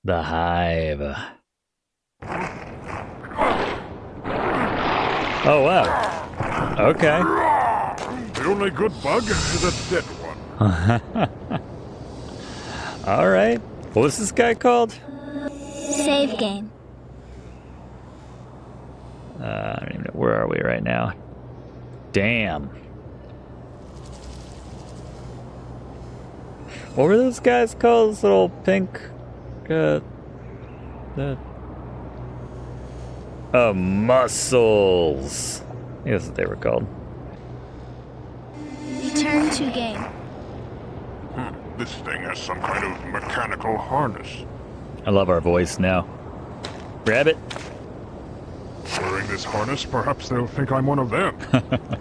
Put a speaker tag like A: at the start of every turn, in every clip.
A: The Hive. Oh, wow. Okay.
B: The only good bug is a dead one.
A: All right. What was this guy called?
C: Save game.
A: I don't even know. Where are we right now? Damn. What were those guys called? Those little pink... mussels. I think that's what they were called.
C: Return to game.
B: This thing has some kind of mechanical harness.
A: I love our voice now. Grab it.
B: Wearing this harness, perhaps they'll think I'm one of them.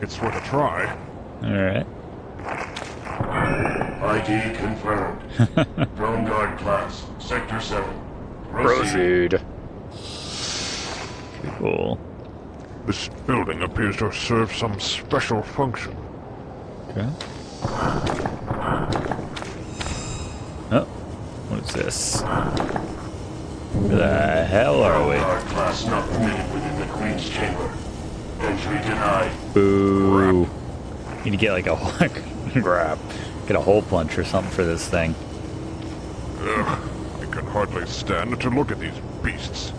B: It's worth a try.
A: Alright.
D: ID confirmed. Drone guard class, Sector 7.
A: Proceed. Cool.
B: This building appears to have served some special function.
A: Okay. Oh, what is this? Where the hell are we?
D: Guard class not permitted within the Queen's chamber. Entry denied.
A: Boo. Need to get like a grab. Get a hole punch or something for this thing.
B: Ugh, I can hardly stand to look at these beasts.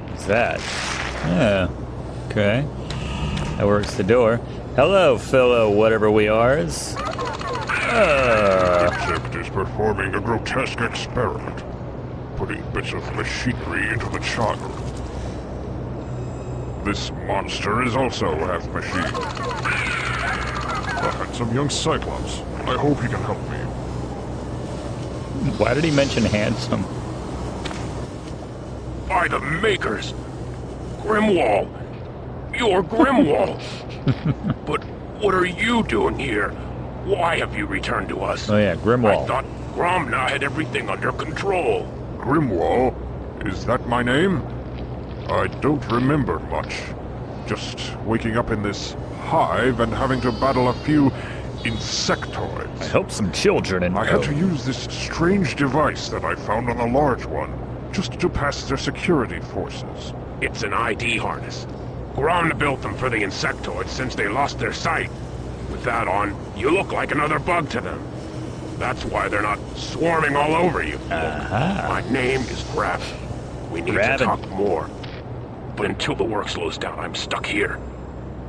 A: What's that? Yeah. Okay. That works the door. Hello, fellow whatever we are's.
B: Except is performing a grotesque experiment, putting bits of machinery into the charger. This monster is also half machine. A handsome young Cyclops. I hope he can help me.
A: Why did he mention handsome?
D: By the makers! Grimwall! You're Grimwall! But what are you doing here? Why have you returned to us?
A: Oh yeah, Grimwall.
D: I thought Gromna had everything under control.
B: Grimwall? Is that my name? I don't remember much. Just waking up in this hive and having to battle a few insectoids.
A: I hope some children and
B: I had to use this strange device that I found on the large one, just to pass their security forces.
D: It's an ID harness. Gromna built them for the insectoids since they lost their sight. With that on, you look like another bug to them. That's why they're not swarming all over you. My name is Graven. We need to talk more. But until the work slows down, I'm stuck here.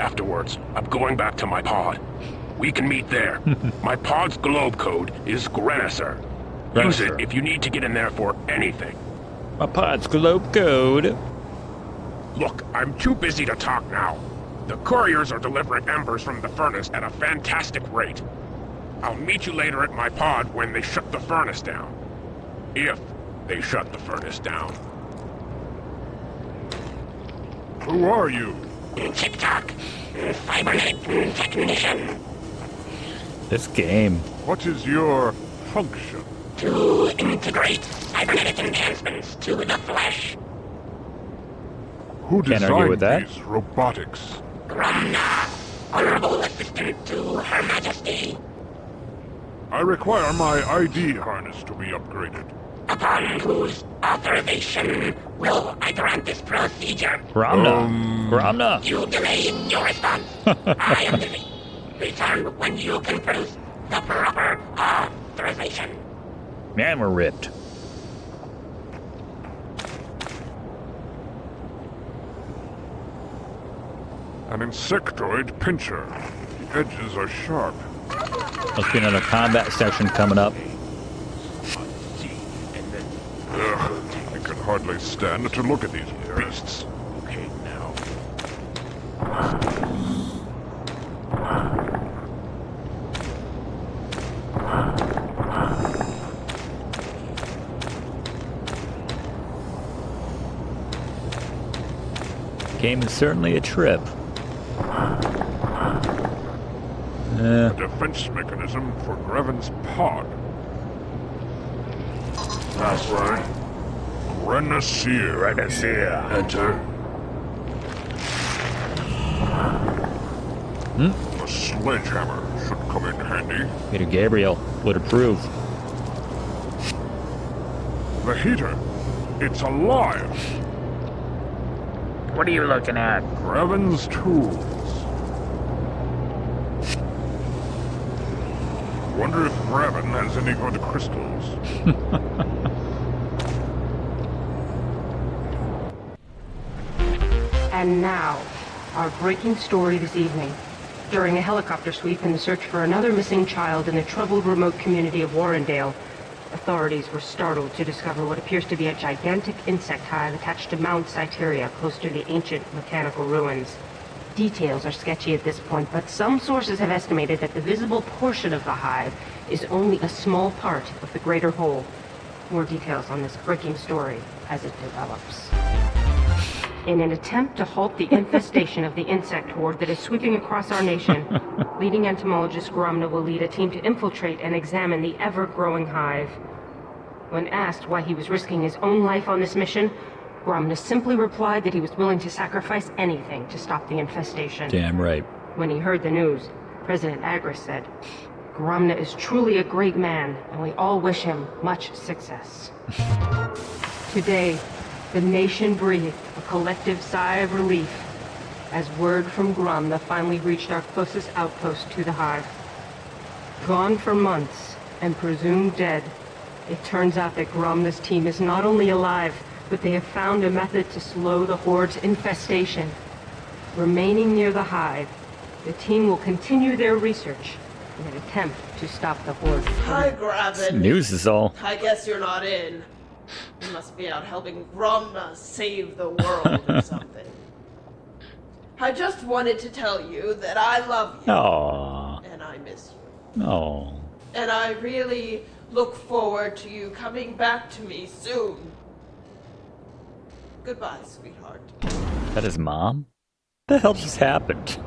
D: Afterwards, I'm going back to my pod. We can meet there. My pod's globe code is Gromna. Use it if you need to get in there for anything.
A: My pod's globe code.
D: Look, I'm too busy to talk now. The couriers are delivering embers from the furnace at a fantastic rate. I'll meet you later at my pod when they shut the furnace down. If they shut the furnace down.
B: Who are you?
D: TikTok. Fibernet technician.
A: This game.
B: What is your function?
D: To integrate cybernetic enhancements to the flesh.
B: Who
A: Can't argue with
B: designed
A: that.
B: these robotics?
D: Gromna, honorable assistant to Her Majesty.
B: I require my ID harness to be upgraded.
D: Upon whose authorization will I grant this procedure?
A: Gromna. Gromna.
D: You delay your response. I am busy. Return when you can prove the proper authorization.
A: Man, we're ripped.
B: An insectoid pincher. The edges are sharp.
A: Must be another combat session coming up.
B: Ugh, I can hardly stand to look at these beasts.
D: Okay, now.
A: Game is certainly a trip.
B: A defense mechanism for Greven's pod.
D: Password.
B: Renaissance.
D: Enter.
B: A sledgehammer should come in handy.
A: Peter Gabriel would approve.
B: The heater. It's alive.
A: What are you looking at?
B: Graven's tools. Wonder if Graven has any good crystals.
E: And now, our breaking story this evening. During a helicopter sweep in the search for another missing child in the troubled remote community of Warrendale, authorities were startled to discover what appears to be a gigantic insect hive attached to Mount Cyteria, close to the ancient mechanical ruins. Details are sketchy at this point, but some sources have estimated that the visible portion of the hive is only a small part of the greater whole. More details on this breaking story as it develops. In an attempt to halt the infestation of the insect horde that is sweeping across our nation, leading entomologist Gromna will lead a team to infiltrate and examine the ever-growing hive. When asked why he was risking his own life on this mission, Gromna simply replied that he was willing to sacrifice anything to stop the infestation.
A: Damn right.
E: When he heard the news, President Agris said, "Gromna is truly a great man, and we all wish him much success." Today, the nation breathed a collective sigh of relief as word from Gromna finally reached our closest outpost to the hive. Gone for months and presumed dead, it turns out that Gromna's team is not only alive, but they have found a method to slow the horde's infestation. Remaining near the hive, the team will continue their research in an attempt to stop the horde.
F: Hi, Graven.
A: News is all.
F: I guess you're not in. You must be out helping Gromna save the world or something. I just wanted to tell you that I love you.
A: Aww.
F: And I miss you.
A: Aww.
F: And I really look forward to you coming back to me soon. Goodbye, sweetheart.
A: That his mom? What the hell just happened?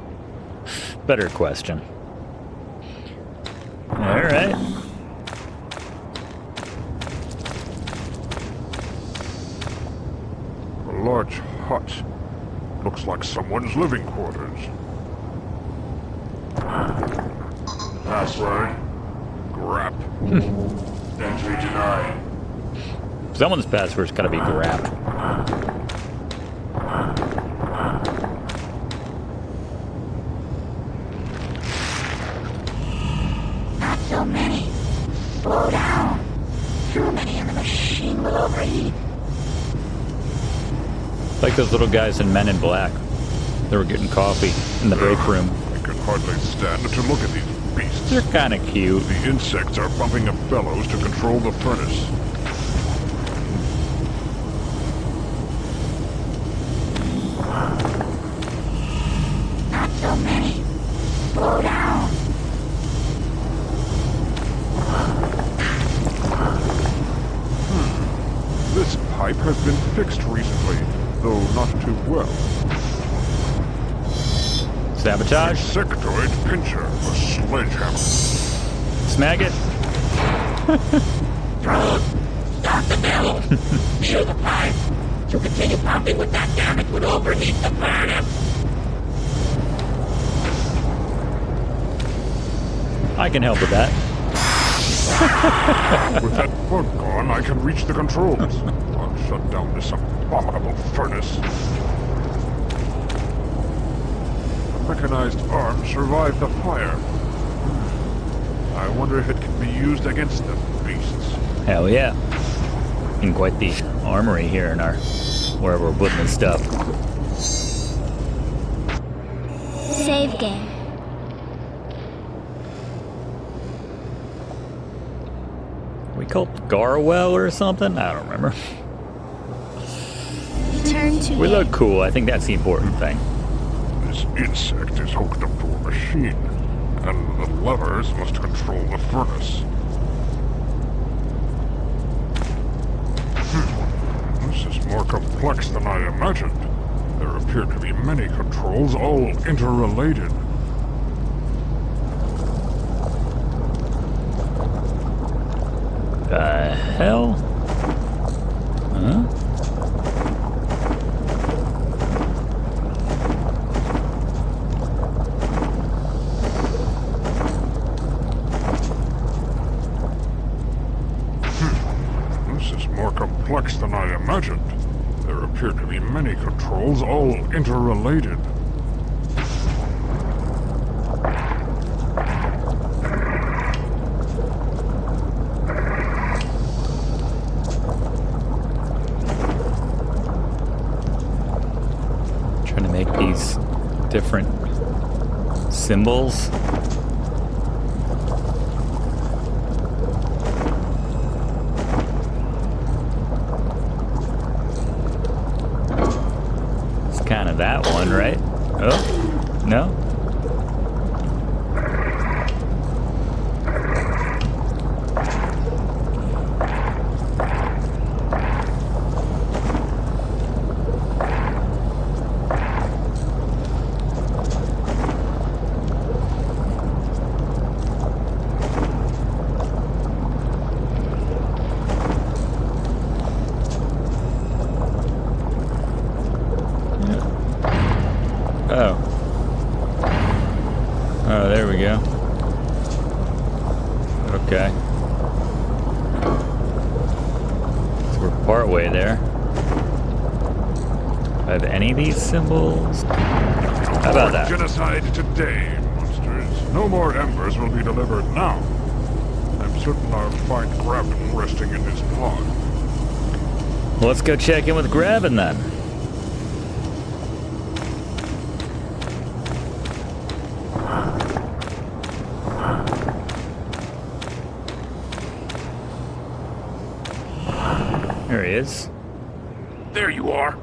A: Better question. Alright.
B: A large hut. Looks like someone's living quarters. Password. Grap. Entry denied.
A: Someone's password's gotta be grab.
G: Not so many. Slow down. Too many and the machine will overheat.
A: Like those little guys in Men in Black. They were getting coffee in the break room.
B: I can hardly stand to look at these beasts.
A: They're kinda cute.
B: The insects are bumping up bellows to control the furnace.
G: Not so many. Slow down.
B: This pipe has been fixed recently, though not too well.
A: Sabotage?
B: Insectoid pincher, a sledgehammer.
A: Snag it?
G: Stop the bellows. Near the pipe. To continue pumping with that damage would overheat the furnace.
A: I can help with that.
B: With that bug gone, I can reach the controls. I'll shut down this abominable furnace. The mechanized arm survived the fire. I wonder if it can be used against the beasts.
A: Hell yeah. And quite the armory here in our wherever we're putting this stuff.
C: Save game.
A: We called Garwell or something? I don't remember.
C: Turn to
A: We
C: game.
A: look cool. I think that's the important thing.
B: This insect is hooked up to a machine, and the levers must control the furnace. This is more complex than I imagined. There appear to be many controls, all interrelated.
A: The hell? Huh?
B: complex than I imagined. There appear to be many controls, all interrelated.
A: Trying to make these different symbols. It's kind of that one, right? Oh, no? Oh. Oh, there we go. Okay. So we're partway there. Do I have any of these symbols? How about that?
B: Genocide today, monsters. No more embers will be delivered now. I'm certain I'll find Graben resting in his pod.
A: Well, let's go check in with Graben then. There he is.
D: There you are.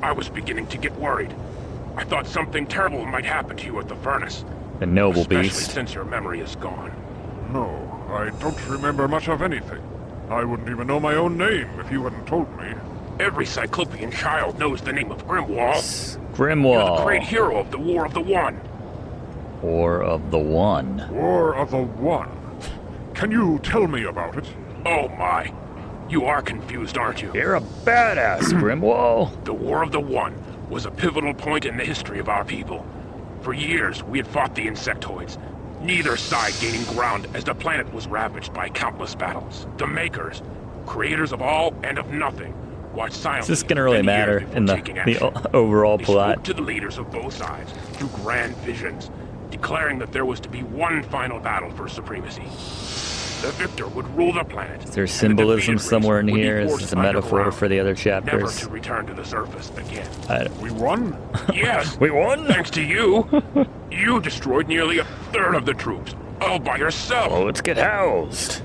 D: I was beginning to get worried. I thought something terrible might happen to you at the furnace.
A: The noble
D: Especially
A: beast.
D: since your memory is gone.
B: No, I don't remember much of anything. I wouldn't even know my own name if you hadn't told me.
D: Every Cyclopean child knows the name of Grimwall. You're the
A: Grimwall.
D: great hero of the War of the One.
A: War of the One.
B: War of the One. Can you tell me about it?
D: Oh my. You are confused, aren't you?
A: You're a badass, Grimwall.
D: The War of the One was a pivotal point in the history of our people. For years, we had fought the insectoids, neither side gaining ground as the planet was ravaged by countless battles. The Makers, creators of all and of nothing, watched silently.
A: Is this going to really
D: for many years
A: matter
D: before
A: in
D: taking
A: the
D: action.
A: overall
D: They
A: plot?
D: spoke to the leaders of both sides through grand visions, declaring that there was to be one final battle for supremacy. The victor would rule the planet.
A: Is there
D: and the
A: symbolism
D: defeated race
A: somewhere in
D: would be
A: here? Is
D: forced
A: this a metaphor
D: underground,
A: for the other
D: never
A: chapters?
D: to return to the surface again.
B: We won?
D: Yes,
A: We won?
D: thanks to you. You destroyed nearly a third of the troops, all by yourself.
A: Oh, let's get housed.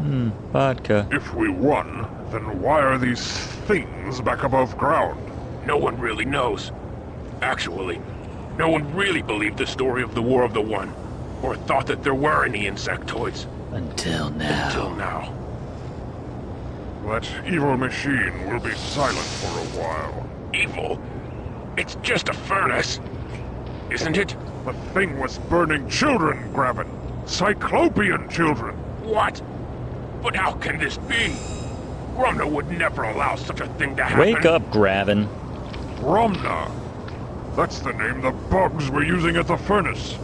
A: Vodka.
B: If we won, then why are these things back above ground?
D: No one really knows. Actually, no one really believed the story of the War of the One, or thought that there were any insectoids,
A: Until now.
D: until now.
B: That evil machine will be silent for a while.
D: Evil? It's just a furnace, isn't it?
B: The thing was burning children, Graben. Cyclopean children.
D: What? But how can this be? Gromna would never allow such a thing to happen.
A: Wake up, Graben.
B: Gromna. That's the name the bugs were using at the furnace.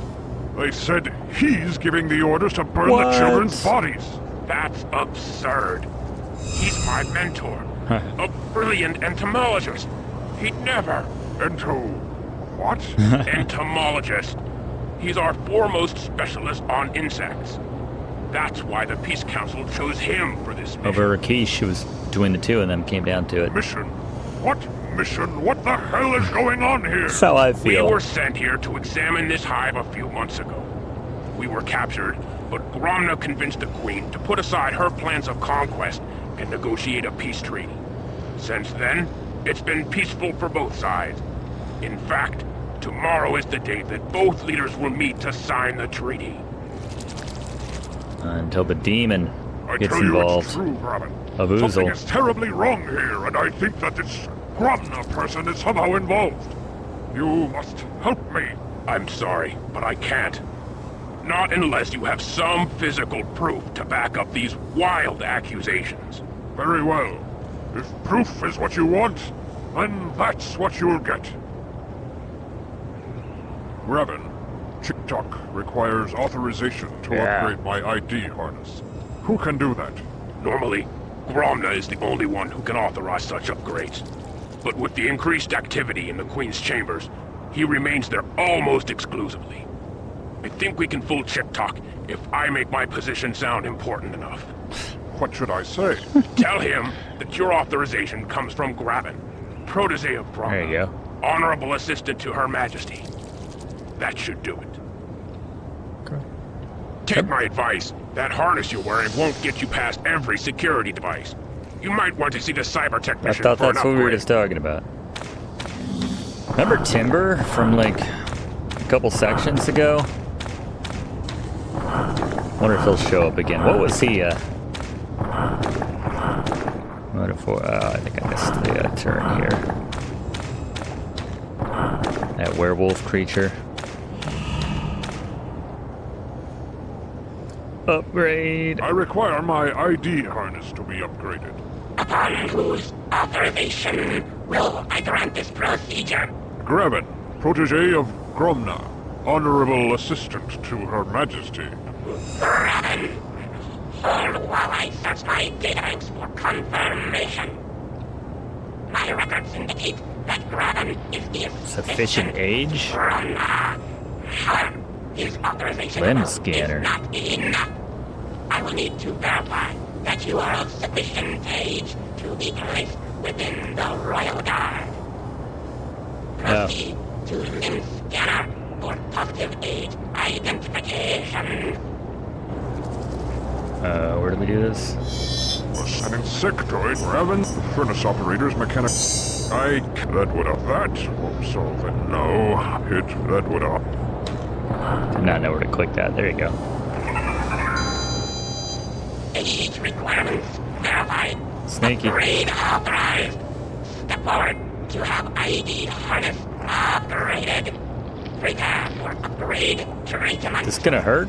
B: They said he's giving the orders to burn
A: What?
B: the children's bodies.
D: That's absurd. He's my mentor, a brilliant entomologist. He'd never.
B: What?
D: Entomologist. He's our foremost specialist on insects. That's why the Peace Council chose him for this mission.
A: Over Rakesh, it was between the two of them, came down to it.
B: Mission? What mission? What the hell is going on here?
A: That's how I
D: We
A: feel.
D: were sent here to examine this hive a few months ago. We were captured, but Gromna convinced the Queen to put aside her plans of conquest and negotiate a peace treaty. Since then, it's been peaceful for both sides. In fact, tomorrow is the day that both leaders will meet to sign the treaty.
A: Until the demon
B: I
A: gets
B: tell you
A: involved.
B: it's true, Graben.
A: Of
B: Something
A: Oozle.
B: is terribly wrong here, and I think that this Gromna person is somehow involved. You must help me.
D: I'm sorry, but I can't. Not unless you have some physical proof to back up these wild accusations.
B: Very well. If proof is what you want, then that's what you'll get. Graben, Chick-Chock requires authorization to
A: Yeah.
B: upgrade my ID harness. Who can do that?
D: Normally, Gromna is the only one who can authorize such upgrades. But with the increased activity in the Queen's chambers, he remains there almost exclusively. I think we can fool Chick-Talk if I make my position sound important enough.
B: What should I say?
D: Tell him that your authorization comes from Graben, protege of Gromna.
A: There you go.
D: Honorable assistant to Her Majesty. That should do it.
A: Okay.
D: Take my advice. That harness you're wearing won't get you past every security device. You might want to see the cyber
A: I
D: technician
A: thought
D: for an
A: that's what we were
D: upgrade.
A: just talking about. Remember Timber from like a couple sections ago? Wonder if he'll show up again. What was he? What if? I think I missed the turn here. That werewolf creature. Upgrade.
B: I require my ID harness to be upgraded.
G: Upon whose authorization will I grant this procedure?
B: Graben, protege of Gromna, honorable assistant to Her Majesty.
G: Graben. Hold while I search my databanks for confirmation. My records indicate that Graben is the
A: Sufficient age?
G: Gromna. However, his authorization
A: Limb scanner.
G: is not enough. I will need to verify that you are of sufficient age to be placed within the Royal Guard. Proceed to limb scanner for positive age identification.
A: Where do we do this?
B: An insectoid, Graben, furnace operator's mechanic. That would have that. So then no. Hit, that would have.
A: Did not know where to click that. There you go.
G: Age requirements verified.
A: Snaky.
G: Grade authorized. Step forward to have ID harness operated. Prepare for upgrade treatment.
A: This gonna hurt?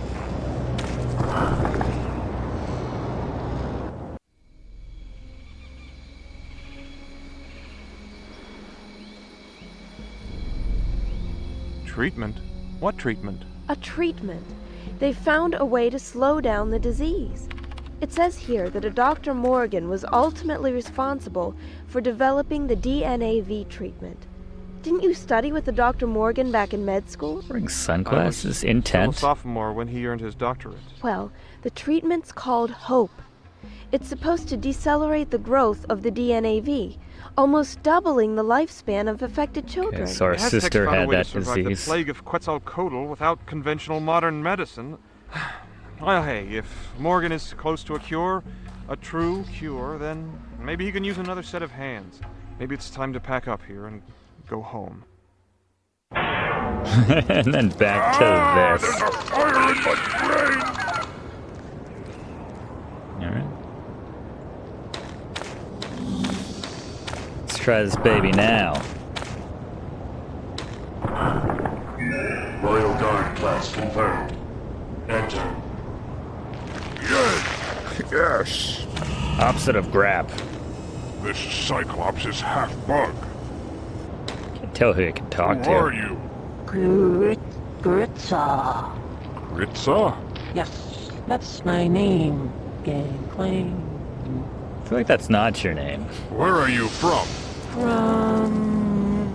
H: Treatment? What treatment?
I: A treatment. They found a way to slow down the disease. It says here that a Dr. Morgan was ultimately responsible for developing the DNAV treatment. Didn't you study with the Dr. Morgan back in med school?
A: Wearing sunglasses? Intent?
H: Still a sophomore when he earned his doctorate.
I: Well, the treatment's called HOPE. It's supposed to decelerate the growth of the DNAV, almost doubling the lifespan of affected children.
A: Okay, so our
H: Aztecs
A: sister
H: found a
A: had
H: way to
A: that
H: survive
A: disease.
H: the plague of Quetzalcoatl without conventional modern medicine. Well, hey, if Morgan is close to a cure, a true cure, then maybe he can use another set of hands. Maybe it's time to pack up here and go home.
A: And then back to this.
B: There's a fire in my brain!
A: Alright. Let's try this baby now.
J: Royal Guard class confirmed. Enter.
B: Yes!
A: Opposite of grab.
B: This Cyclops is half bug.
A: Can't tell who I can talk
B: Who are
A: to.
B: you?
K: Gritza.
B: Gritza?
K: Yes, that's my name. Gangplank.
A: I feel like that's not your name.
B: Where are you from?
K: From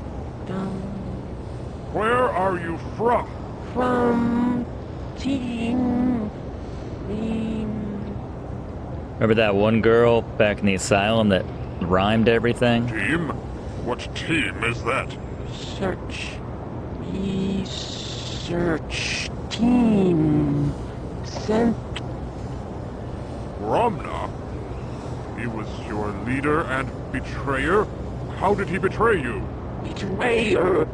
B: Where are you from?
K: Team.
A: Remember that one girl back in the asylum that rhymed everything?
B: Team? What team is that?
K: Research team. Sent.
B: Gromna? He was your leader and betrayer? How did he betray you?
K: Betrayer.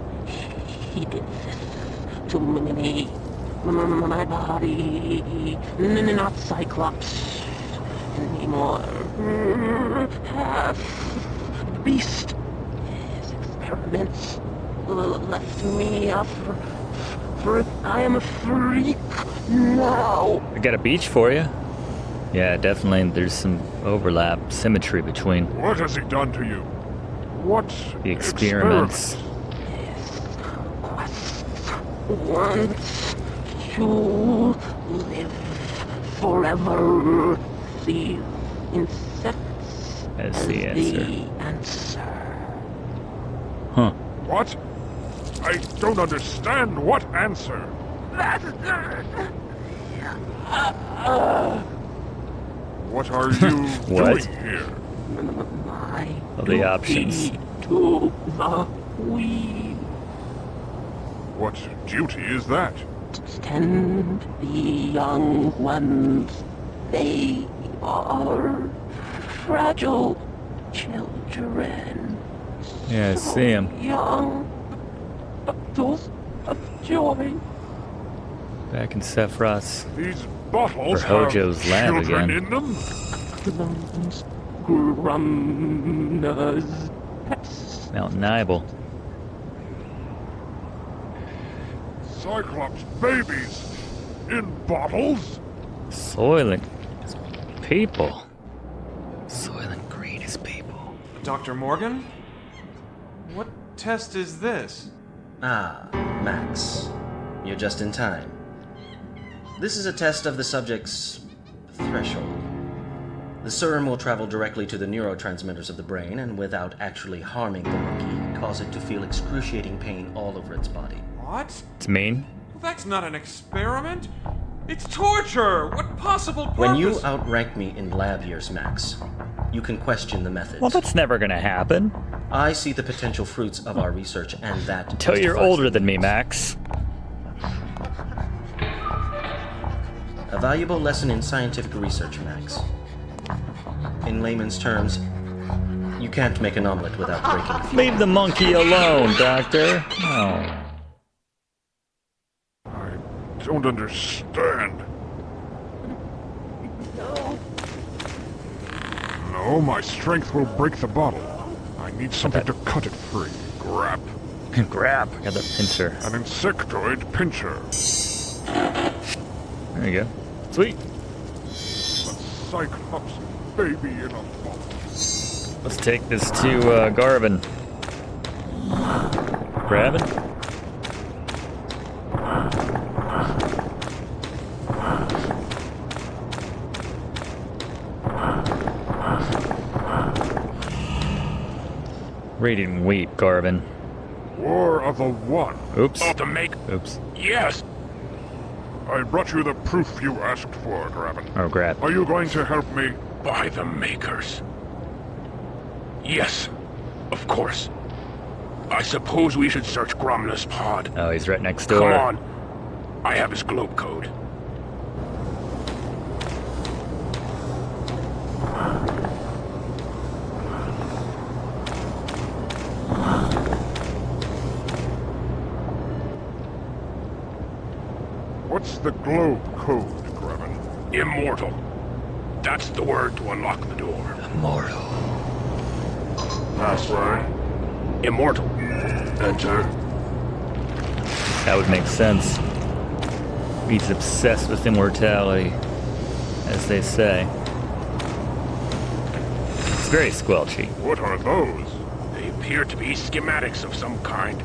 K: He did this to me. My body. Not Cyclops anymore. Half beast. His experiments left me up for I am a freak now.
A: I got a beach for you. Yeah, definitely. There's some overlap, symmetry between
B: What has he done to you? What
A: the experiments.
K: Wants to live forever. The insects
A: That's the answer. Huh.
B: What? I don't understand. What answer? What are you
A: What?
B: doing here?
A: All the options.
K: To the queen.
B: What duty is that?
K: Tend the young ones. They are fragile children.
A: Yeah, I see him.
K: Young. Those of joy.
A: Back in Sephiroth's.
B: These bottles
A: Or Hojo's
B: have
A: lab
B: children
A: again.
B: in them?
K: Those Gromna's pets.
A: Mount Nibel.
B: Cyclops babies in bottles?
A: Soylent people. Soylent Green is people.
H: Dr. Morgan? What test is this?
L: Ah, Max. You're just in time. This is a test of the subject's threshold. The serum will travel directly to the neurotransmitters of the brain and without actually harming the monkey, cause it to feel excruciating pain all over its body.
H: What?
A: It's mean.
H: Well, that's not an experiment. It's torture! What possible purpose?
L: When you outrank me in lab years, Max, you can question the methods.
A: Well, that's never gonna happen.
L: I see the potential fruits of our research, and that...
A: Until you're
L: justifies
A: older than me, Max.
L: A valuable lesson in scientific research, Max. In layman's terms, you can't make an omelet without breaking a few.
A: Leave the monkey alone, Doctor. Oh.
B: I don't understand. No, my strength will break the bottle. I need something to cut it free. Grab.
A: Grab. Got the pincer.
B: An insectoid pincher.
A: There you go. Sweet.
B: A Cyclops baby in a bottle.
A: Let's take this to Garvin. Grab it. Read and weep, Garvin.
B: War of the One.
A: Oops.
D: Oh, to make...
A: Oops.
D: Yes!
B: I brought you the proof you asked for, Graben.
A: Oh, grab.
B: Are you going to help me?
D: By the Makers. Yes, of course. I suppose we should search Gromna's pod.
A: Oh, he's right next door.
D: Come on. I have his globe code.
B: What's the globe code, Graben?
D: Immortal. That's the word to unlock the door.
A: Immortal.
J: Password.
D: Immortal.
J: Enter.
A: That would make sense. He's obsessed with immortality, as they say. It's very squelchy.
B: What are those?
D: They appear to be schematics of some kind.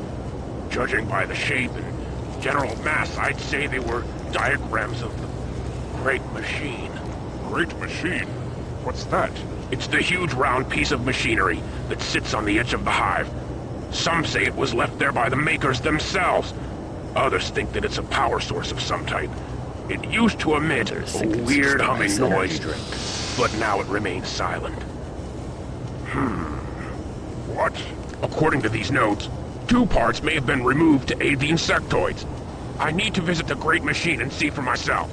D: Judging by the shape and general mass, I'd say they were diagrams of the Great Machine.
B: Great Machine? What's that?
D: It's the huge round piece of machinery that sits on the edge of the hive. Some say it was left there by the Makers themselves. Others think that it's a power source of some type. It used to emit a weird humming noise, but now it remains silent.
B: What?
D: According to these notes, 2 parts may have been removed to aid the insectoids. I need to visit the Great Machine and see for myself.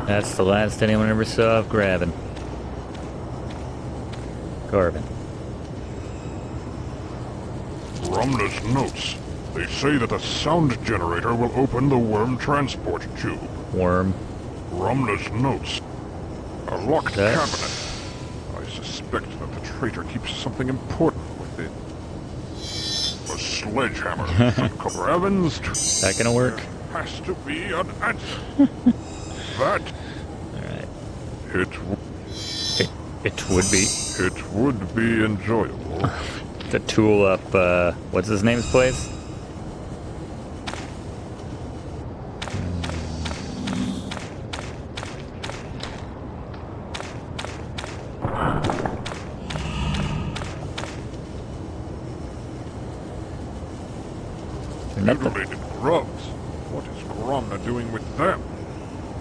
A: That's the last anyone ever saw of Garvin.
B: Gromna's notes. They say that a sound generator will open the worm transport tube.
A: Worm.
B: Gromna's notes. A locked
A: That-
B: cabinet. I suspect that the traitor keeps something important within. A sledgehammer. Graben's
A: That gonna work?
B: has to be an answer. That
A: Alright. It would be.
B: It would be enjoyable.
A: To tool up, what's his name's place? Nothing.
B: Mutilated grubs. What is Gromna doing with them?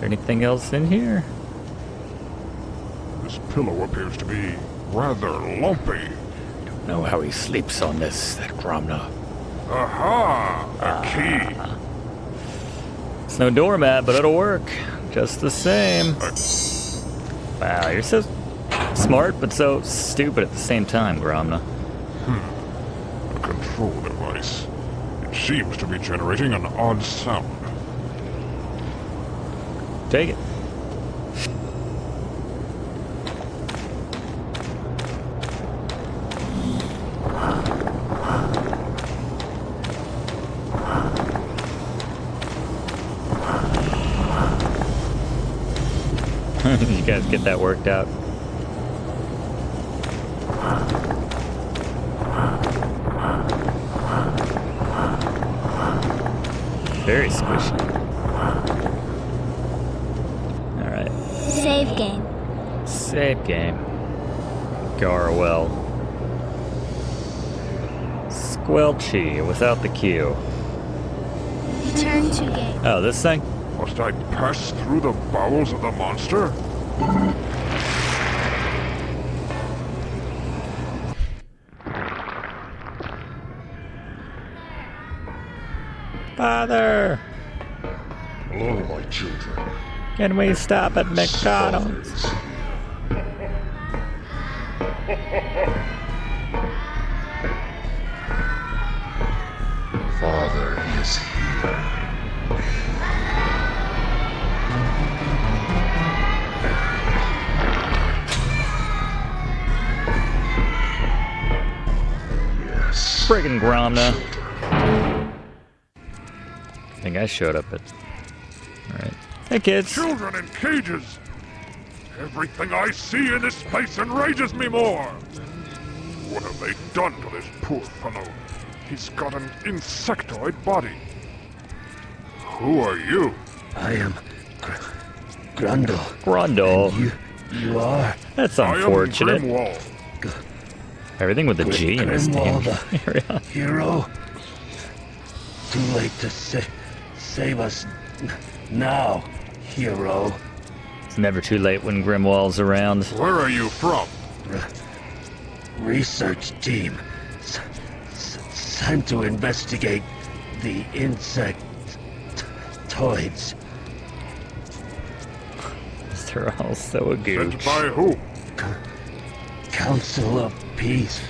A: Anything else in here?
B: This pillow appears to be rather lumpy.
A: Know how he sleeps on this, that Gromna.
B: Aha! A key.
A: It's no doormat, but it'll work. Just the same. Wow, you're so smart, but so stupid at the same time, Gromna.
B: A control device. It seems to be generating an odd sound.
A: Take it. You guys get that worked out. Very squishy. Alright.
C: Save game.
A: Save game. Garwell. Squelchy without the Q.
C: Return to game.
A: Oh, this thing?
B: Must I pass through the bowels of the monster?
A: Father!
J: Hello, my children.
A: Can we stop at McDonald's?
J: Father is here. Yes.
A: Friggin' Gromna. I think I showed up at... Alright. Hey, kids.
B: Children in cages! Everything I see in this place enrages me more! What have they done to this poor fellow? He's got an insectoid body. Who are you?
M: I am Grundle.
A: Grundle.
M: And you are?
A: That's unfortunate.
B: I am Grimwall.
A: Everything with a G in his name.
M: Grimwall the hero? Too late to save us now, hero.
A: It's never too late when Grimwall's around.
B: Where are you from?
M: Research team. Sent to investigate the insectoids.
A: They're all so a gooch.
B: Sent by who?
M: Council of Peace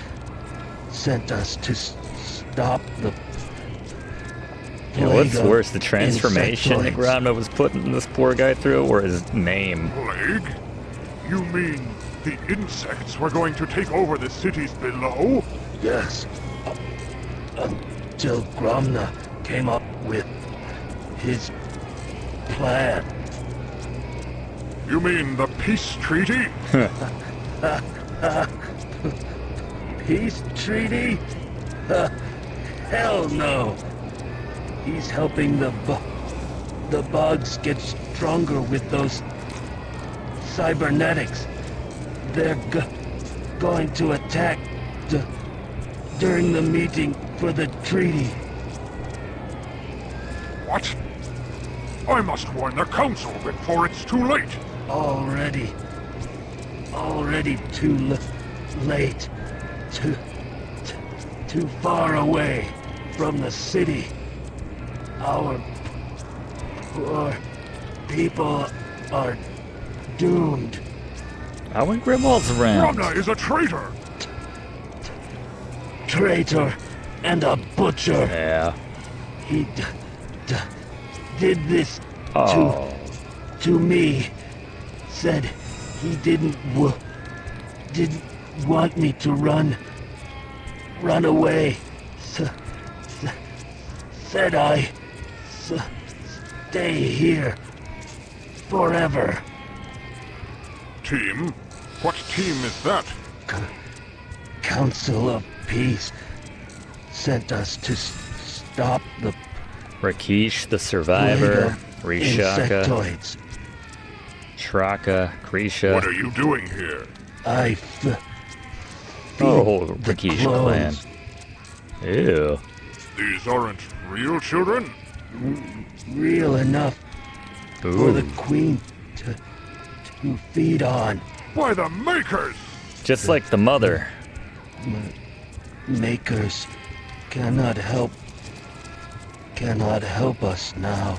M: sent us to stop the
A: Yeah, what's
M: plague of
A: worse, the transformation that
M: insectoids.
A: Gromna was putting this poor guy through, or his name?
B: Plague? You mean the insects were going to take over the cities below?
M: Yes. Until Gromna came up with his plan.
B: You mean the peace treaty?
M: Peace treaty? Hell no. He's helping the bugs get stronger with those cybernetics. They're going to attack during the meeting for the treaty.
B: What? I must warn the council before it's too late.
M: Already too late. Too far away from the city. Our poor people are doomed.
A: How when Grimwall's around?
B: Gromna is a traitor!
M: Traitor and a butcher.
A: Yeah.
M: He did this
A: Oh.
M: to me. Said he didn't want me to run away. Said I stay here forever.
B: Team? What team is that?
M: Council of Peace sent us to stop the
A: Rakesh, the Survivor,
M: plague of
A: Rishaka,
M: insectoids.
A: Shraka, Krisha.
B: What are you doing here?
M: I
A: Oh, Rakesh clan. Ew.
B: These aren't Real children?
M: Real enough for the queen to feed on.
B: By the makers!
A: Just like the mother.
M: Makers cannot help us now.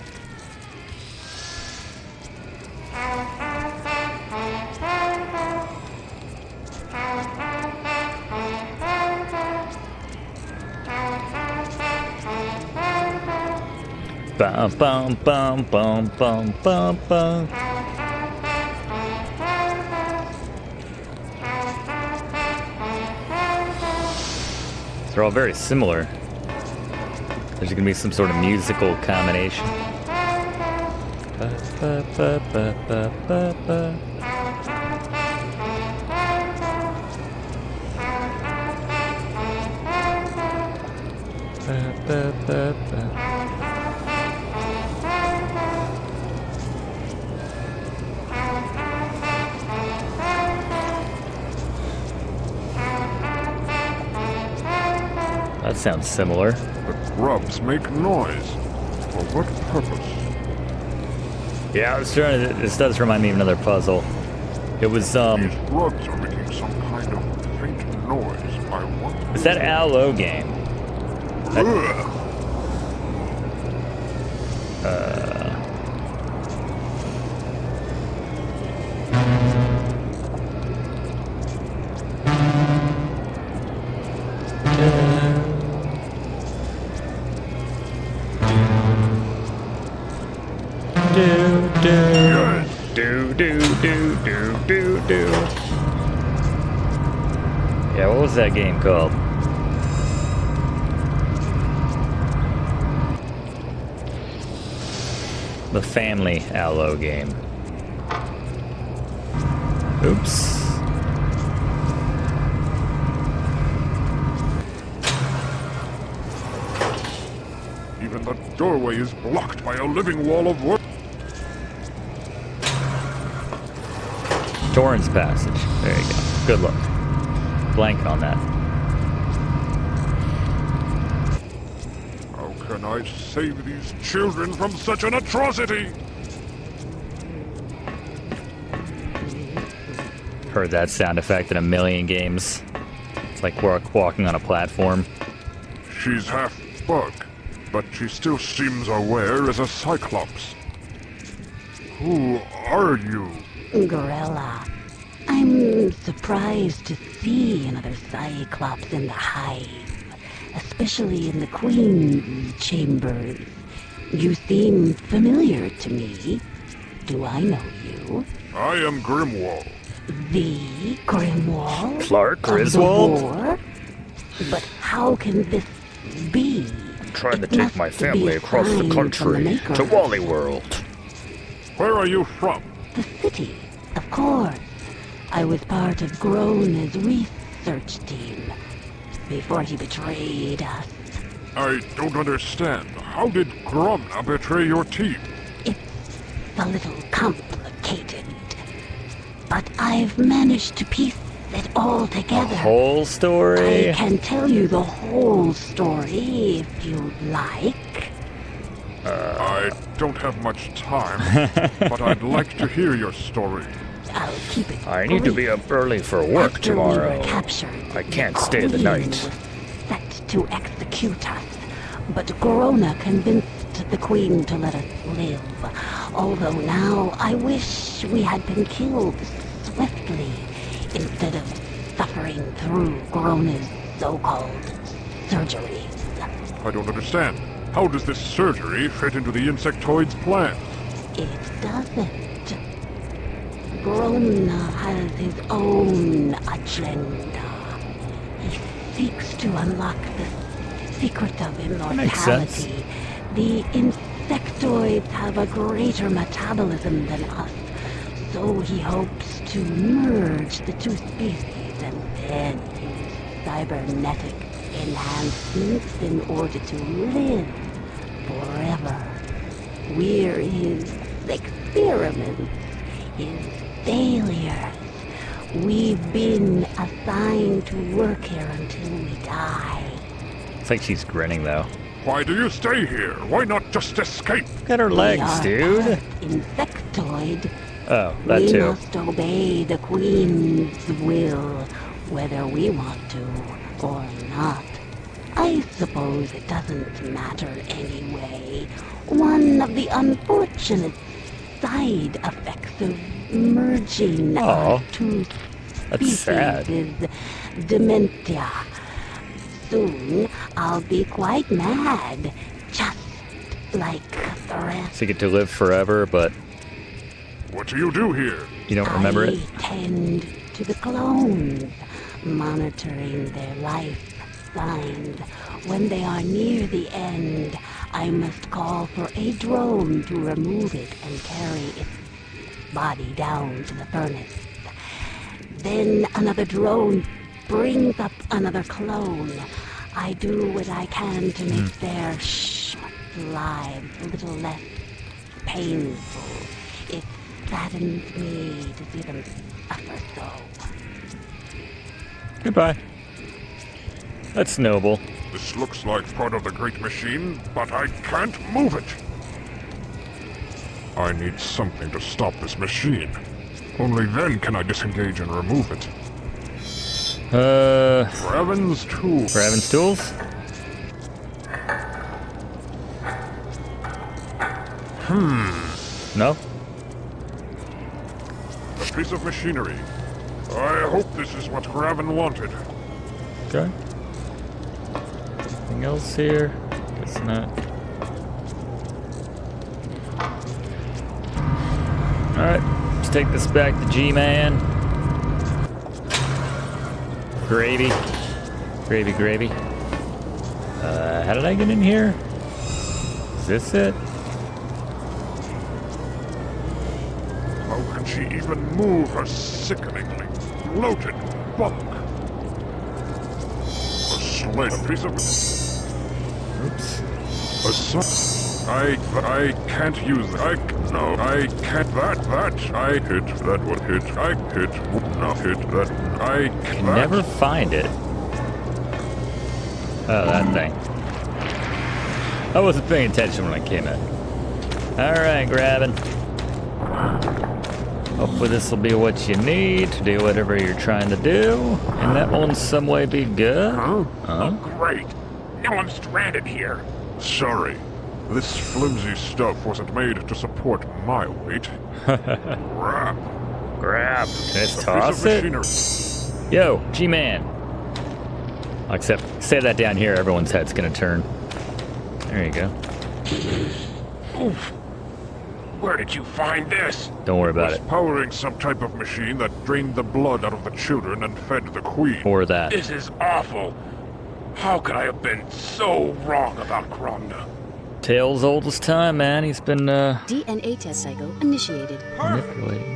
A: Bum bum bum bum bum bum bum. They're all very similar. There's gonna be some sort of musical combination. Ba, ba, ba, ba, ba, ba, ba. Ba, ba, ba, ba. That sounds similar.
B: The grubs make noise. For what purpose?
A: Yeah, I was trying to. This does remind me of another puzzle. It was
B: These grubs are making some kind of faint noise. I want.
A: Is that Aloe game? Do. Yeah, what was that game called? The Family Aloe game. Oops.
B: Even the doorway is blocked by a living wall of wood.
A: Torrance Passage. There you go. Good luck. Blank on that.
B: How can I save these children from such an atrocity?
A: Heard that sound effect in a million games. It's like we're walking on a platform.
B: She's half bug, but she still seems aware as a Cyclops. Who are you?
K: Gorilla. I'm surprised to see another Cyclops in the Hive, especially in the Queen's chambers. You seem familiar to me. Do I know you?
B: I am Grimwall.
K: The Grimwall?
A: Clark
K: of the
A: Griswold?
K: war? But how can this be?
A: I'm trying to
K: It
A: take
K: must
A: my
K: be
A: family
K: a
A: across the
K: sign from the
A: country
K: Maker.
A: to Wally World.
B: Where are you from?
K: The city, of course. I was part of Grona's research team before he betrayed us.
B: I don't understand. How did Gromna betray your team?
K: It's a little complicated, but I've managed to piece it all together.
A: The whole story?
K: I can tell you the whole story if you'd like.
B: I don't have much time, but I'd like to hear your story.
K: I'll keep it
A: I need to be up early for work
K: After we
A: tomorrow.
K: were captured,
A: I can't
K: the
A: stay the
K: Queen
A: night.
K: was set to execute us, but Gromna convinced the Queen to let us live. Although now I wish we had been killed swiftly instead of suffering through Grona's so-called surgeries.
B: I don't understand. How does this surgery fit into the insectoid's plan?
K: It doesn't. Gromna has his own agenda. He seeks to unlock the secret of
A: makes sense.
K: immortality. The insectoids have a greater metabolism than us, so he hopes to merge the two species and then use cybernetic enhancements in order to live forever. We're his experiments, his failures. We've been assigned to work here until we die.
A: It's like she's grinning though.
B: Why do you stay here? Why not just escape?
A: Look at her legs, dude.
K: Insectoid.
A: Oh, that
K: we
A: too.
K: must obey the Queen's will, whether we want to or not. I suppose it doesn't matter anyway. One of the unfortunate side effects of merging our two species
A: sad.
K: is dementia. Soon I'll be quite mad, just like the rest.
A: So you get to live forever, but
B: what do you do here?
A: You don't remember it?
K: I tend to the clones, monitoring their life signs. When they are near the end, I must call for a drone to remove it and carry its body down to the furnace. Then another drone brings up another clone. I do what I can to make their short lives a little less painful. It saddens me to see them suffer so.
A: Goodbye. That's noble.
B: This looks like part of the great machine, but I can't move it. I need something to stop this machine. Only then can I disengage and remove it. Graven's tools.
A: Graven's tools? No?
B: A piece of machinery. I hope this is what Graven wanted.
A: Okay. Anything else here? Guess not. Alright, let's take this back to G-Man. Gravy. Gravy, gravy. How did I get in here? Is this it?
B: How can she even move her sickeningly bloated bulk? A slate, a piece of...
A: Oops.
B: A son... I can't use that. No, I can't. I hit. That would hit. I hit. No, hit. That. I
A: can never find it. Oh, that thing. I wasn't paying attention when I came in. Alright, grabbing. Hopefully this will be what you need to do whatever you're trying to do. And that will in some way be good.
D: Oh, great. Now I'm stranded here.
B: Sorry. This flimsy stuff wasn't made to support my weight. Grab.
A: Grab. Can I just toss it? Yo, G-Man. Except, say that down here, everyone's head's gonna turn. There you go.
D: Oof. Where did you find this?
A: Don't worry about it.
B: Powering some type of machine that drained the blood out of the children and fed the queen.
A: Or that.
D: This is awful. How could I have been so wrong about Gromna?
A: Tale's old as time, man. He's been,
N: DNA test cycle initiated.
A: manipulating.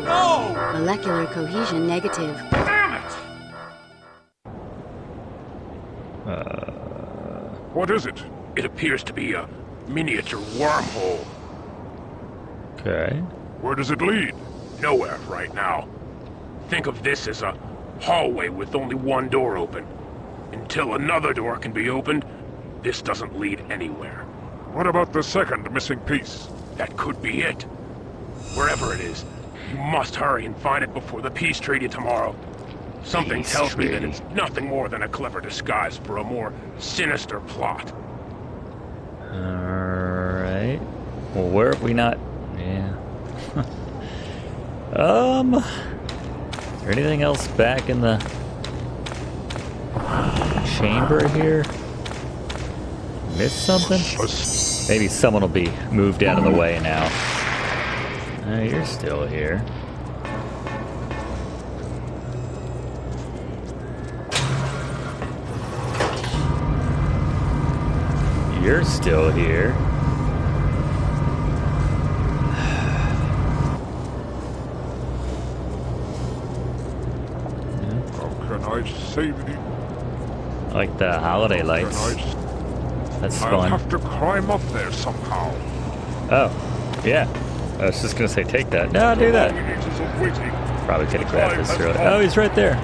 N: No! Molecular cohesion negative.
D: Damn it!
B: What is it?
D: It appears to be a miniature wormhole.
A: Okay.
B: Where does it lead?
D: Nowhere right now. Think of this as a hallway with only one door open. Until another door can be opened, this doesn't lead anywhere.
B: What about the second missing piece?
D: That could be it. Wherever it is, you must hurry and find it before the peace treaty tomorrow. Something tells me that it's nothing more than a clever disguise for a more sinister plot.
A: Alright. Well, where have we not... Yeah. Is there anything else back in the... chamber here? Missed something? Maybe someone will be moved out of the way now. You're still here. You're still here.
B: How can I save you?
A: I like the holiday lights. That's
B: I'll
A: fun.
B: have to climb up there somehow.
A: Oh, yeah. I was just gonna say take that. No, do that. Probably could have grabbed this earlier. Oh, he's right there.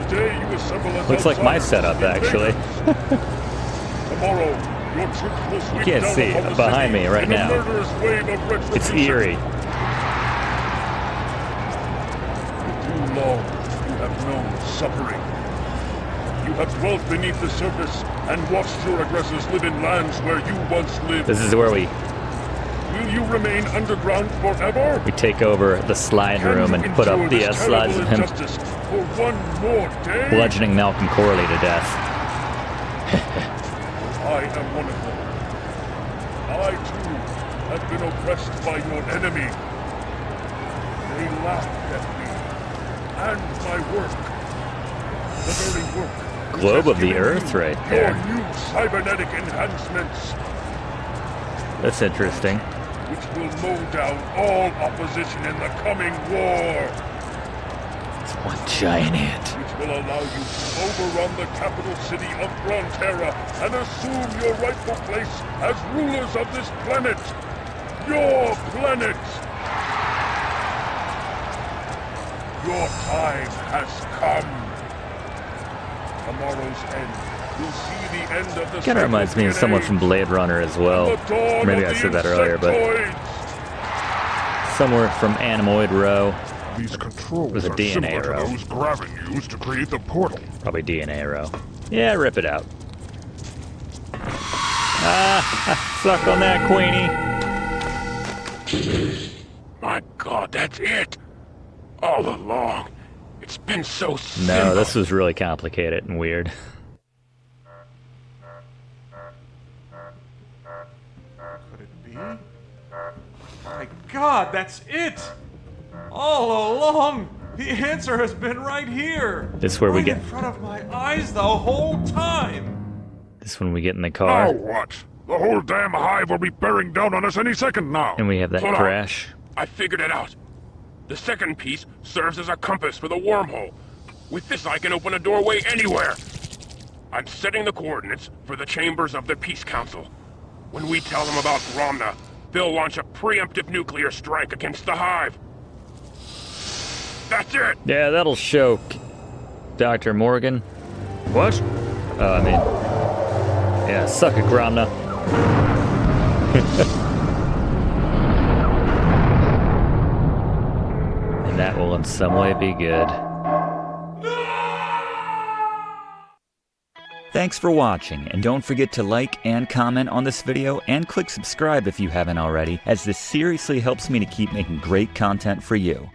B: day you assemble us
A: Looks like my
B: outside
A: setup,
B: in
A: actually.
B: Vegas. Tomorrow, your troops will sweep
A: can't
B: down
A: see
B: upon the
A: behind
B: city
A: me right
B: in a
A: now.
B: murderous wave of retribution.
A: It's eerie.
B: Too long, you have known suffering. You have dwelt beneath the surface and watched your aggressors live in lands where you once lived.
A: This is where we
B: Will you remain underground forever?
A: take over the slide room and put up the slides of him
B: For one more day?
A: bludgeoning Malcolm Corley to death.
B: I am one of them. I, too, have been oppressed by your enemy. They laughed at me and my work. The very work. which
A: Globe
B: has
A: of the
B: given
A: Earth
B: you
A: right
B: your
A: there.
B: new cybernetic enhancements,
A: That's interesting.
B: which will mow down all opposition in the coming war.
A: It's one giant ant.
B: Which will allow you to overrun the capital city of Frontera and assume your rightful place as rulers of this planet. Your planet! Your time has come. Tomorrow's end will see the end of the
A: Kind of reminds me of someone from Blade Runner as well. Maybe I said that earlier, but somewhere from Animoid Row.
B: These controls
A: was a
B: are
A: DNA
B: similar to
A: row.
B: those Graven used to create the portal.
A: Probably DNA row. Yeah, rip it out. Ah, suck on that, Queenie.
D: My God, that's it! All along. It's been so simple.
A: No, this was really complicated and weird.
H: Could it be? My God, that's it! All along, the answer has been right here.
A: This is where we
H: right
A: get.
H: in front of my eyes the whole time.
A: This is when we get in the car.
B: Now what? The whole damn hive will be bearing down on us any second now.
A: And we have that
D: Hold on.
A: crash.
D: I figured it out. The second piece serves as a compass for the wormhole. With this, I can open a doorway anywhere. I'm setting the coordinates for the chambers of the Peace Council. When we tell them about Gromna, they'll launch a preemptive nuclear strike against the hive. That's it!
A: Yeah, that'll show Dr. Morgan. What? I mean... Yeah, suck it, Gromna. And that will in some way be good.
O: Thanks for watching, and don't forget to like and comment on this video and click subscribe if you haven't already, as this seriously helps me to keep making great content for you.